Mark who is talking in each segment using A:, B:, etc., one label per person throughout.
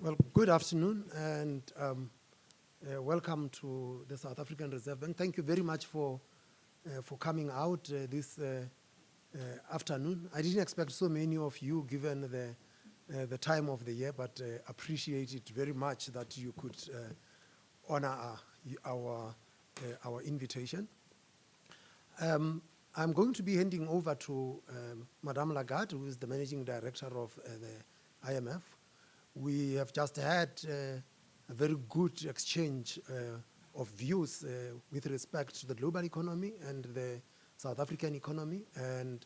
A: Well, good afternoon and welcome to the South African Reserve Bank. Thank you very much for coming out this afternoon. I didn't expect so many of you given the time of the year, but appreciate it very much that you could honor our invitation. I'm going to be handing over to Madame Lagarde, who is the Managing Director of the IMF. We have just had a very good exchange of views with respect to the global economy and the South African economy. And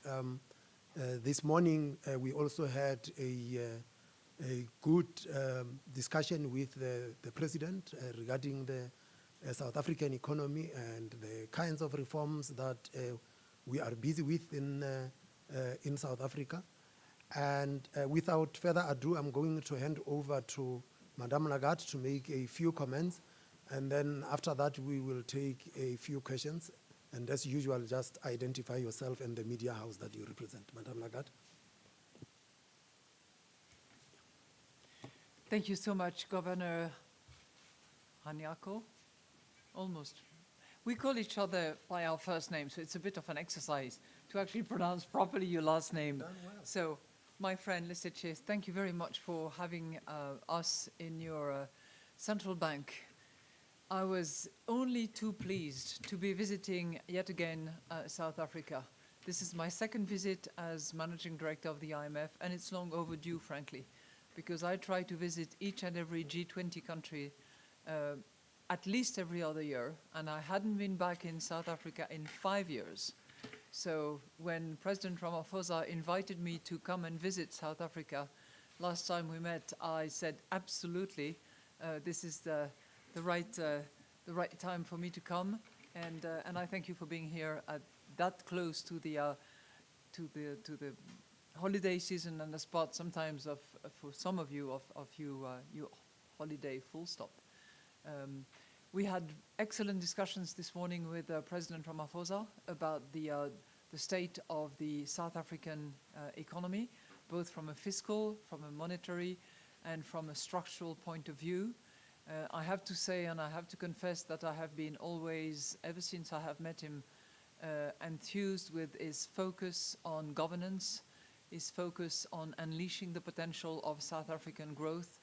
A: this morning, we also had a good discussion with the President regarding the South African economy and the kinds of reforms that we are busy with in South Africa. And without further ado, I'm going to hand over to Madame Lagarde to make a few comments. And then after that, we will take a few questions. And as usual, just identify yourself and the media house that you represent. Madame Lagarde.
B: Thank you so much, Governor Hanyako. Almost. We call each other by our first name, so it's a bit of an exercise to actually pronounce properly your last name.
A: Done well.
B: So, my friend Liseche, thank you very much for having us in your central bank. I was only too pleased to be visiting yet again South Africa. This is my second visit as Managing Director of the IMF, and it's long overdue, frankly, because I try to visit each and every G20 country at least every other year, and I hadn't been back in South Africa in 5 years. So when President Ramaphosa invited me to come and visit South Africa, last time we met, I said, absolutely, this is the right time for me to come, and I thank you for being here at that close to the holiday season and the spot sometimes of for some of you your holiday full stop. We had excellent discussions this morning with President Ramaphosa about the state of the South African economy, both from a fiscal, from a monetary, and from a structural point of view. I have to say, and I have to confess, that I have been always, ever since I have met him, enthused with his focus on governance, his focus on unleashing the potential of South African growth.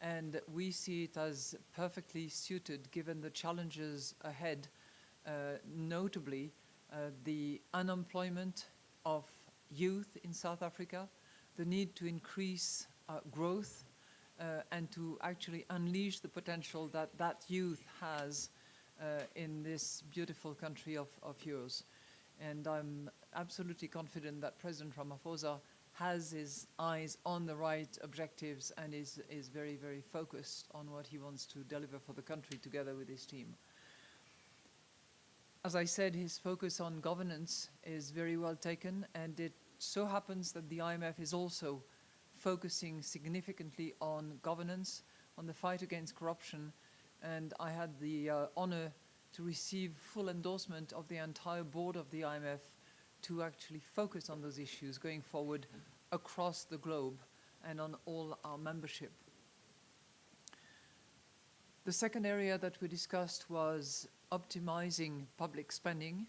B: And we see it as perfectly suited given the challenges ahead, notably the unemployment of youth in South Africa, the need to increase growth and to actually unleash the potential that youth has in this beautiful country of yours. And I'm absolutely confident that President Ramaphosa has his eyes on the right objectives and is very, very focused on what he wants to deliver for the country together with his team. As I said, his focus on governance is very well taken, and it so happens that the IMF is also focusing significantly on governance, on the fight against corruption, and I had the honor to receive full endorsement of the entire board of the IMF to actually focus on those issues going forward across the globe and on all our membership. The second area that we discussed was optimizing public spending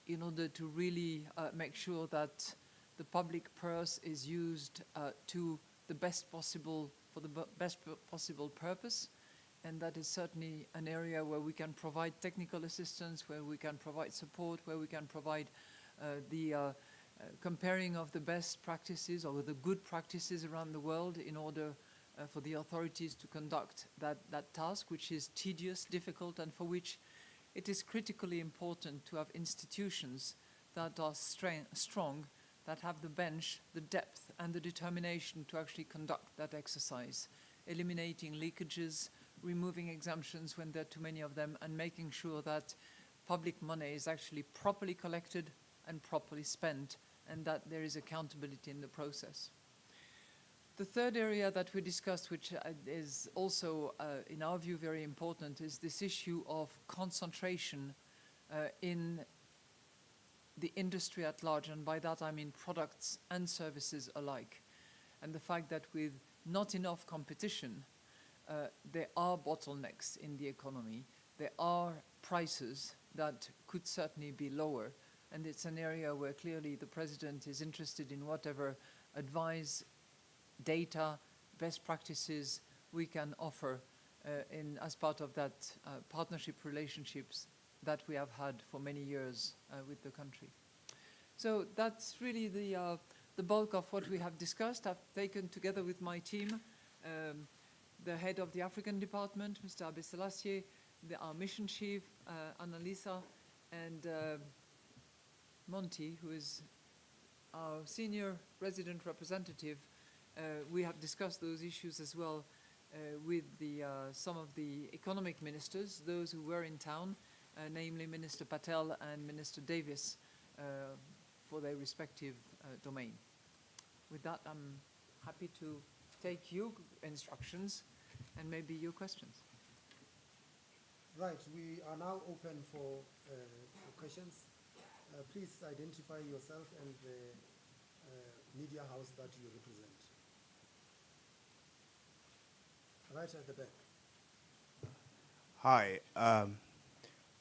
B: in order to really make sure that the public purse is used to the best possible, for the best possible purpose. And that is certainly an area where we can provide technical assistance, where we can provide support, where we can provide the comparing of the best practices or the good practices around the world in order for the authorities to conduct that task, which is tedious, difficult, and for which it is critically important to have institutions that are strong, that have the bench, the depth, and the determination to actually conduct that exercise, eliminating leakages, removing exemptions when there are too many of them, and making sure that public money is actually properly collected and properly spent, and that there is accountability in the process. The third area that we discussed, which is also, in our view, very important, is this issue of concentration in the industry at large, and by that I mean products and services alike. And the fact that with not enough competition, there are bottlenecks in the economy. There are prices that could certainly be lower. And it's an area where clearly the President is interested in whatever advice, data, best practices we can offer as part of that partnership relationships that we have had for many years with the country. So that's really the bulk of what we have discussed. I've taken together with my team the head of the African department, Mr. Abe Selassie, our mission chief, Annalisa, and Monty, who is our senior resident representative. We have discussed those issues as well with some of the economic ministers, those who were in town, namely Minister Patel and Minister Davis, for their respective domain. With that, I'm happy to take your instructions and maybe your questions.
A: Right, we are now open for questions. Please identify yourself and the media house that you represent. Right at the back.
C: Hi,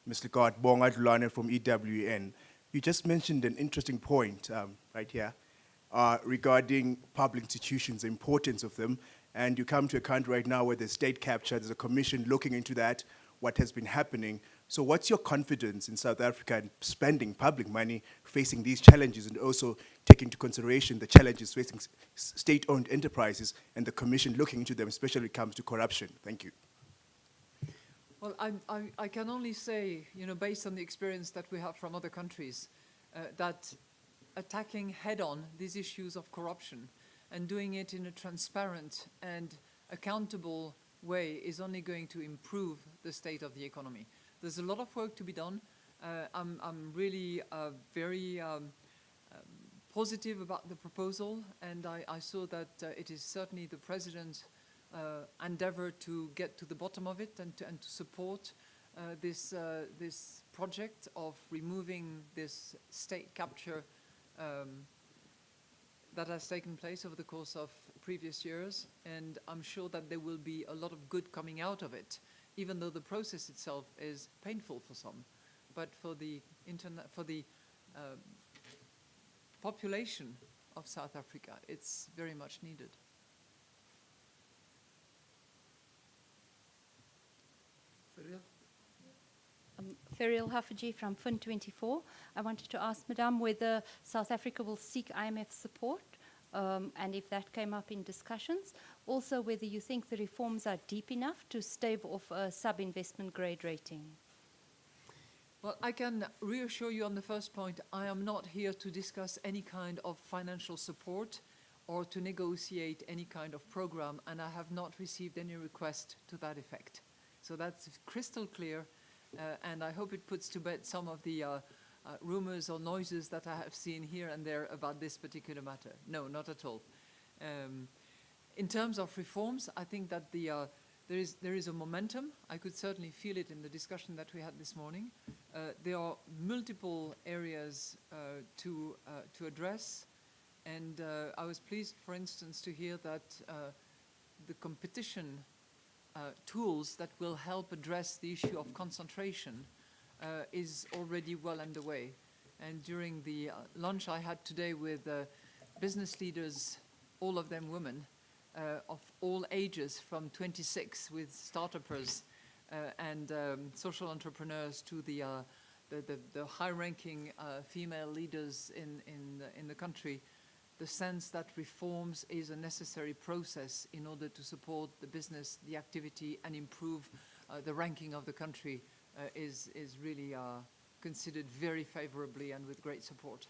C: Mr. God, Bonga Dulane from EWN. You just mentioned an interesting point right here regarding public institutions, the importance of them. And you come to a country right now where there's state capture, there's a commission looking into that, what has been happening. So what's your confidence in South Africa in spending public money, facing these challenges, and also taking into consideration the challenges facing state-owned enterprises and the commission looking into them, especially when it comes to corruption? Thank you.
B: Well, I can only say, based on the experience that we have from other countries, that attacking head-on these issues of corruption and doing it in a transparent and accountable way is only going to improve the state of the economy. There's a lot of work to be done. I'm really very positive about the proposal, and I saw that it is certainly the President's endeavor to get to the bottom of it and to support this project of removing this state capture that has taken place over the course of previous years, and I'm sure that there will be a lot of good coming out of it, even though the process itself is painful for some. But for the population of South Africa, it's very much needed.
D: Ferial Hafaji from Fin24. I wanted to ask Madame whether South Africa will seek IMF support, and if that came up in discussions. Also, whether you think the reforms are deep enough to stave off a sub-investment grade rating.
B: Well, I can reassure you on the first point, I am not here to discuss any kind of financial support or to negotiate any kind of program, and I have not received any request to that effect. So that's crystal clear. And I hope it puts to bed some of the rumors or noises that I have seen here and there about this particular matter. No, not at all. In terms of reforms, I think that there is a momentum. I could certainly feel it in the discussion that we had this morning. There are multiple areas to address, and I was pleased, for instance, to hear that the competition tools that will help address the issue of concentration is already well underway. And during the lunch I had today with business leaders, all of them women, of all ages, from 26 with start-uppers and social entrepreneurs to the high-ranking female leaders in the country, the sense that reforms is a necessary process in order to support the business, the activity, and improve the ranking of the country is really considered very favorably and with great support.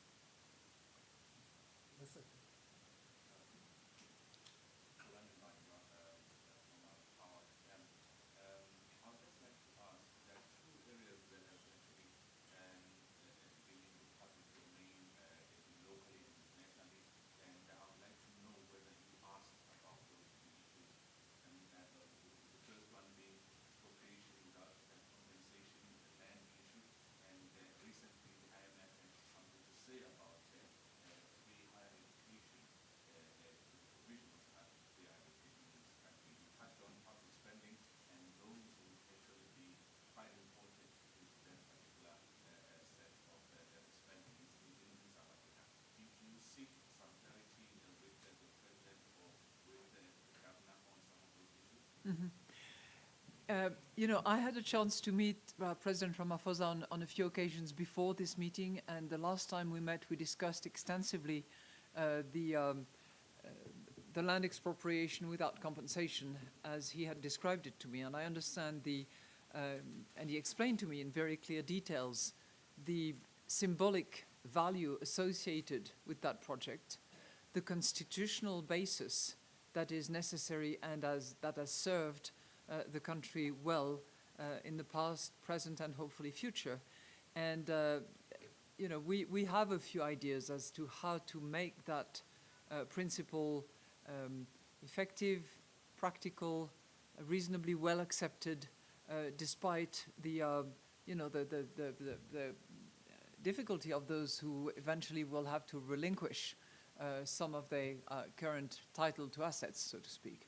B: You know, I had a chance to meet President Ramaphosa on a few occasions before this meeting, and the last time we met, we discussed extensively the land expropriation without compensation, as he had described it to me. And I understand and he explained to me in very clear details the symbolic value associated with that project, the constitutional basis that is necessary and that has served the country well in the past, present, and hopefully future. And you know, we have a few ideas as to how to make that principle effective, practical, reasonably well accepted, despite the you know, the difficulty of those who eventually will have to relinquish some of their current title to assets, so to speak.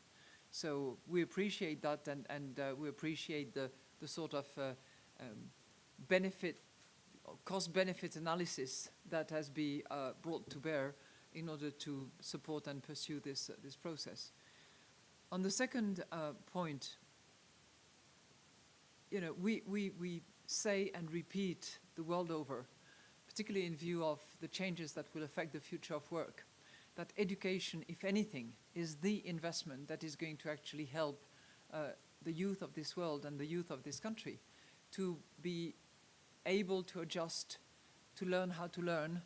B: So we appreciate that, and we appreciate the sort of cost-benefit analysis that has been brought to bear in order to support and pursue this process. On the second point, you know, we say and repeat the world over, particularly in view of the changes that will affect the future of work, that education, if anything, is the investment that is going to actually help the youth of this world and the youth of this country to be able to adjust, to learn how to learn,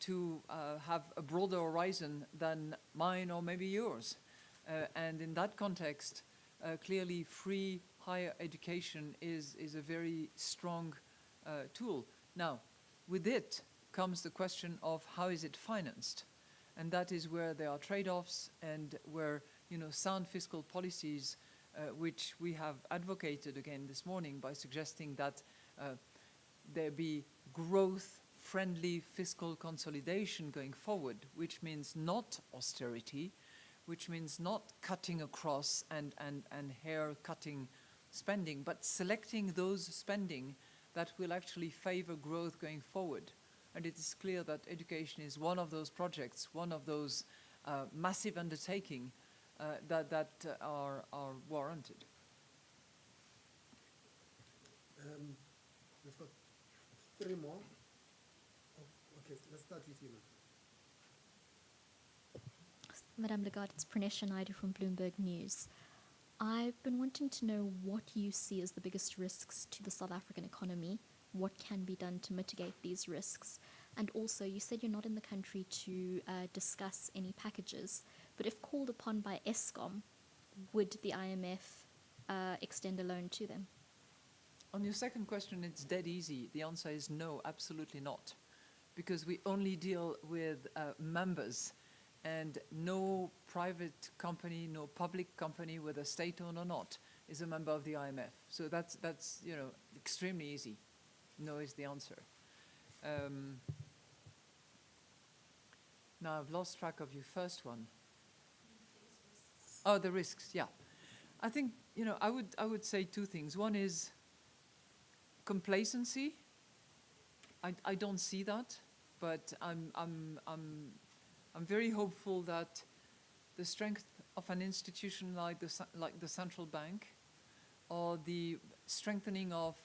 B: to have a broader horizon than mine or maybe yours. And in that context, clearly free higher education is a very strong tool. Now, with it comes the question of how is it financed? And that is where there are trade-offs and where, you know, sound fiscal policies, which we have advocated again this morning by suggesting that there be growth-friendly fiscal consolidation going forward, which means not austerity, which means not cutting across and hair-cutting spending, but selecting those spending that will actually favor growth going forward. And it is clear that education is one of those projects, one of those massive undertakings that are warranted.
A: We've got 3 more. Oh, okay, let's start with you, ma'am.
E: Madame Lagarde, it's Pranesh Naidu from Bloomberg News. I've been wanting to know what you see as the biggest risks to the South African economy, what can be done to mitigate these risks, and also you said you're not in the country to discuss any packages, but if called upon by Eskom, would the IMF extend a loan to them?
B: On your second question, it's dead easy. The answer is no, absolutely not, because we only deal with members, and no private company, no public company, whether state-owned or not, is a member of the IMF. So that's you know, extremely easy. No is the answer. Now I've lost track of your first one. Oh, the risks. Yeah, I think, you know, I would say 2 things. One is complacency. I don't see that, but I'm very hopeful that the strength of an institution like the central bank, or the strengthening of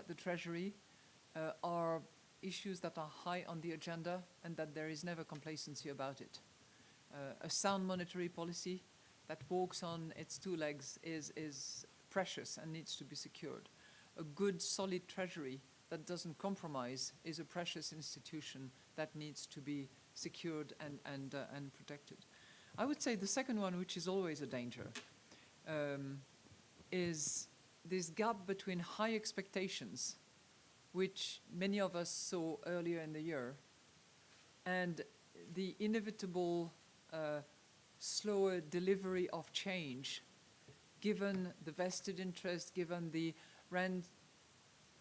B: the treasury, are issues that are high on the agenda, and that there is never complacency about it. A sound monetary policy that walks on its 2 legs is precious and needs to be secured. A good, solid treasury that doesn't compromise is a precious institution that needs to be secured and protected. I would say the second one, which is always a danger, is this gap between high expectations, which many of us saw earlier in the year, and the inevitable slower delivery of change, given the vested interest, given the rent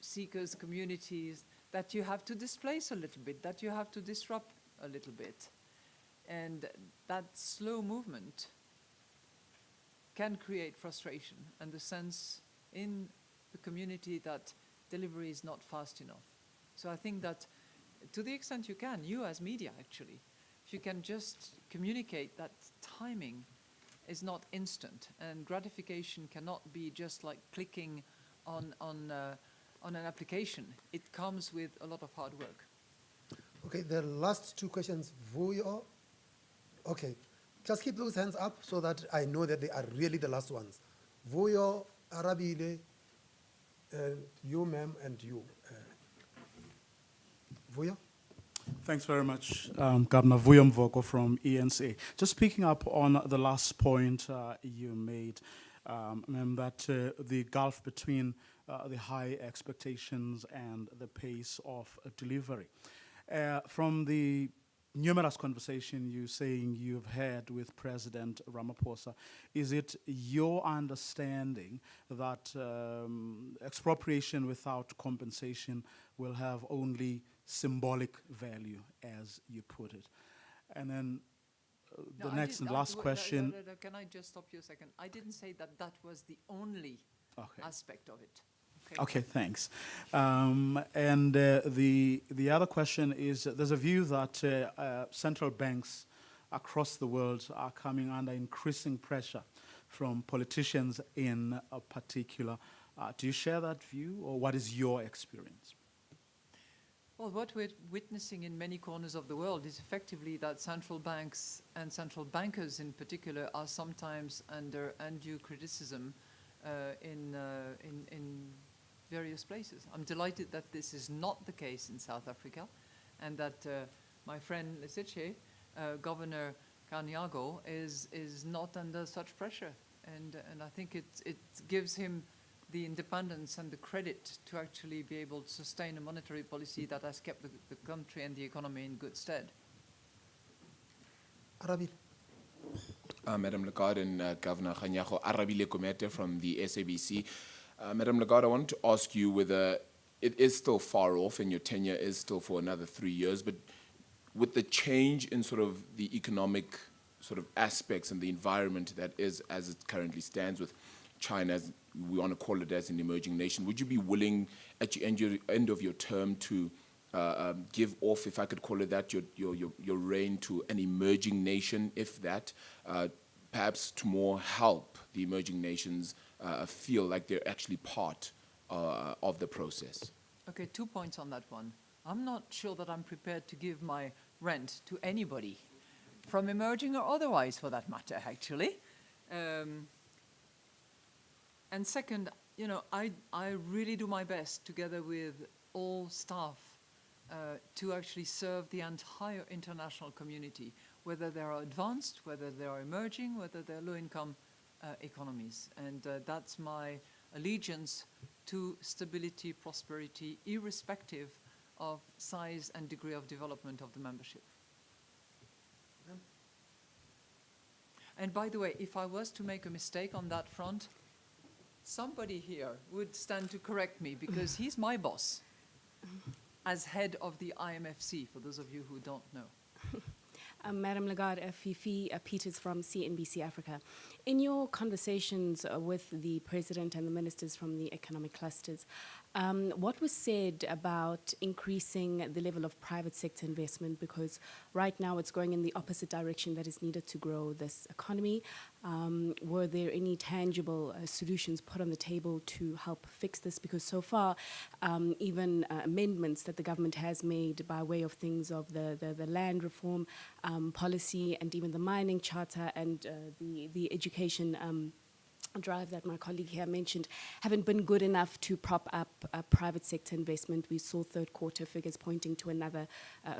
B: seekers communities that you have to displace a little bit, that you have to disrupt a little bit. And that slow movement can create frustration and the sense in the community that delivery is not fast enough. So I think that to the extent you can, you as media actually, if you can just communicate that timing is not instant, and gratification cannot be just like clicking on an application. It comes with a lot of hard work.
A: Okay, the last two questions, Vuyo. Okay, just keep those hands up so that I know that they are really the last ones. Vuyo, Arabile, you, ma'am, and you. Vuyo?
F: Thanks very much, Governor Vuyo Mvoko from ENCA. Just picking up on the last point you made, ma'am, that the gulf between the high expectations and the pace of delivery. From the numerous conversations you saying you've had with President Ramaphosa, is it your understanding that expropriation without compensation will have only symbolic value, as you put it? And then the next and last question.
B: Can I just stop you a second? I didn't say that that was the only aspect of it.
F: Okay, thanks. And the other question is, there's a view that central banks across the world are coming under increasing pressure from politicians in a particular. Do you share that view, or what is your experience?
B: Well, what we're witnessing in many corners of the world is effectively that central banks and central bankers in particular are sometimes under undue criticism in various places. I'm delighted that this is not the case in South Africa, and that my friend Lesetche, Governor Kaniago, is not under such pressure, and I think it gives him the independence and the credit to actually be able to sustain a monetary policy that has kept the country and the economy in good stead.
A: Arabile.
G: Madam Lagarde and Governor Kganyago, Arabile Komete from the SABC. Madam Lagarde, I want to ask you whether it is still far off and your tenure is still for another 3 years, but with the change in sort of the economic sort of aspects and the environment that is as it currently stands with China, as we want to call it, as an emerging nation, would you be willing at the end of your term to give off, if I could call it that, your reign to an emerging nation, if that, perhaps to more help the emerging nations feel like they're actually part of the process?
B: Okay, 2 points on that one. I'm not sure that I'm prepared to give my rent to anybody, from emerging or otherwise for that matter, actually. And second, I really do my best together with all staff to actually serve the entire international community, whether they are advanced, whether they are emerging, whether they're low-income economies. And that's my allegiance to stability, prosperity, irrespective of size and degree of development of the membership. And by the way, if I was to make a mistake on that front, somebody here would stand to correct me, because he's my boss as head of the IMFC, for those of you who don't know.
H: Madam Lagarde, Fifi Peters from CNBC Africa. In your conversations with the President and the ministers from the economic clusters, what was said about increasing the level of private sector investment? Because right now it's going in the opposite direction that is needed to grow this economy. Were there any tangible solutions put on the table to help fix this? Because so far, even amendments that the government has made by way of things of the land reform policy, and even the mining charter and the education drive that my colleague here mentioned, haven't been good enough to prop up private sector investment. We saw third quarter figures pointing to another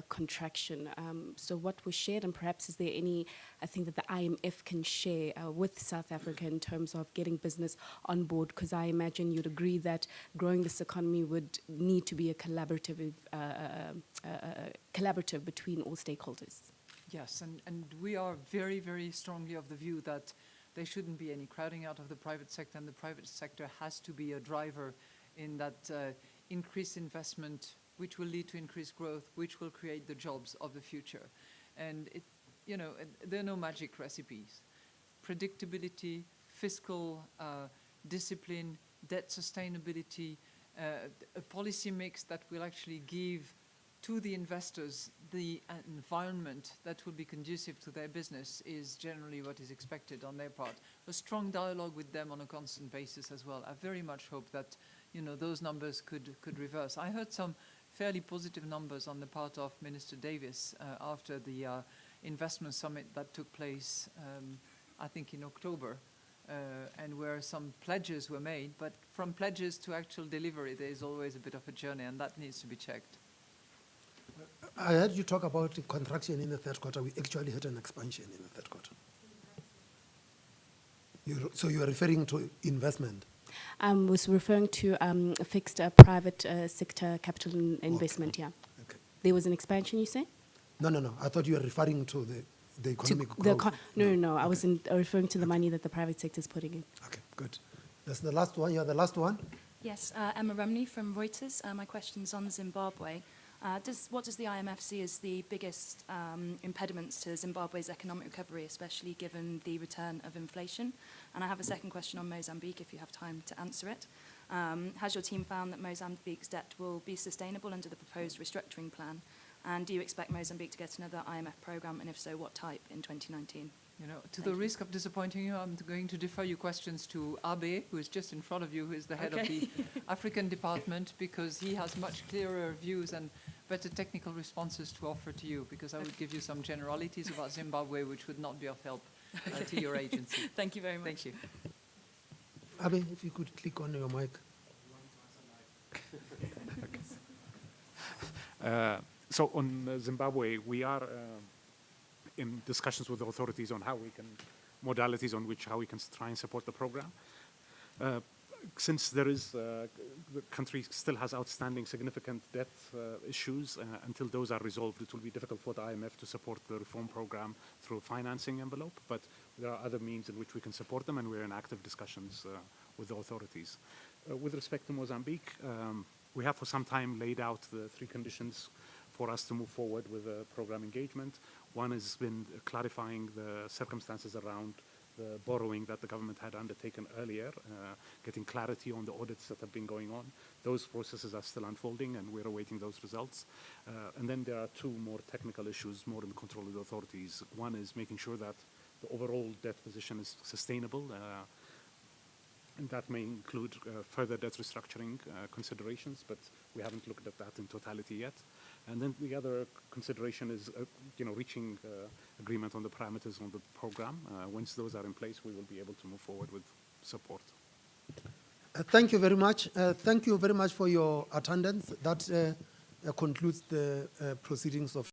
H: contraction. So what was shared, and perhaps is there any, I think that the IMF can share with South Africa in terms of getting business on board? Because I imagine you'd agree that growing this economy would need to be a collaborative between all stakeholders.
B: Yes, and we are very, very strongly of the view that there shouldn't be any crowding out of the private sector, and the private sector has to be a driver in that increased investment, which will lead to increased growth, which will create the jobs of the future. And there are no magic recipes. Predictability, fiscal discipline, debt sustainability, a policy mix that will actually give to the investors the environment that will be conducive to their business is generally what is expected on their part. A strong dialogue with them on a constant basis as well. I very much hope that those numbers could reverse. I heard some fairly positive numbers on the part of Minister Davis after the investment summit that took place, I think in October, and where some pledges were made. But from pledges to actual delivery, there is always a bit of a journey, and that needs to be checked.
A: I heard you talk about the contraction in the third quarter. We actually had an expansion in the third quarter. So you are referring to investment?
H: Was referring to a fixed private sector capital investment,
A: Okay.
H: yeah.
A: Okay.
H: There was an expansion, you say?
A: No. I thought you were referring to the economic
H: The
A: growth.
H: no. I
A: Okay.
H: wasn't referring to the money that the private sector is putting in.
A: Okay, good. That's the last one. You're the last one.
I: Yes, Emma Rumney from Reuters. My question's on Zimbabwe. What does the IMF see as the biggest impediments to Zimbabwe's economic recovery, especially given the return of inflation? And I have a second question on Mozambique, if you have time to answer it. Has your team found that Mozambique's debt will be sustainable under the proposed restructuring plan? And do you expect Mozambique to get another IMF program, and if so, what type in 2019?
B: To the risk of disappointing you, I'm going to defer your questions to Abe, who is just in front of you, who is the head of the African department, because he has much clearer views and better technical responses to offer to you, because I would give you some generalities about Zimbabwe, which would not be of help to your agency.
I: Thank you very much.
B: Thank you.
A: Abe, if you could click on your mic.
J: So on Zimbabwe, we are in discussions with the authorities on modalities on how we can try and support the program. Since there is, the country still has outstanding significant debt issues, until those are resolved, it will be difficult for the IMF to support the reform program through a financing envelope, but there are other means in which we can support them, and we're in active discussions with the authorities. With respect to Mozambique, we have for some time laid out the 3 conditions for us to move forward with a program engagement. One has been clarifying the circumstances around the borrowing that the government had undertaken earlier, getting clarity on the audits that have been going on. Those processes are still unfolding, and we're awaiting those results. And then there are 2 more technical issues, more in the control of the authorities. One is making sure that the overall debt position is sustainable, and that may include further debt restructuring considerations, but we haven't looked at that in totality yet. And then the other consideration is, reaching agreement on the parameters on the program. Once those are in place, we will be able to move forward with support.
A: Thank you very much. Thank you very much for your attendance. That concludes the proceedings of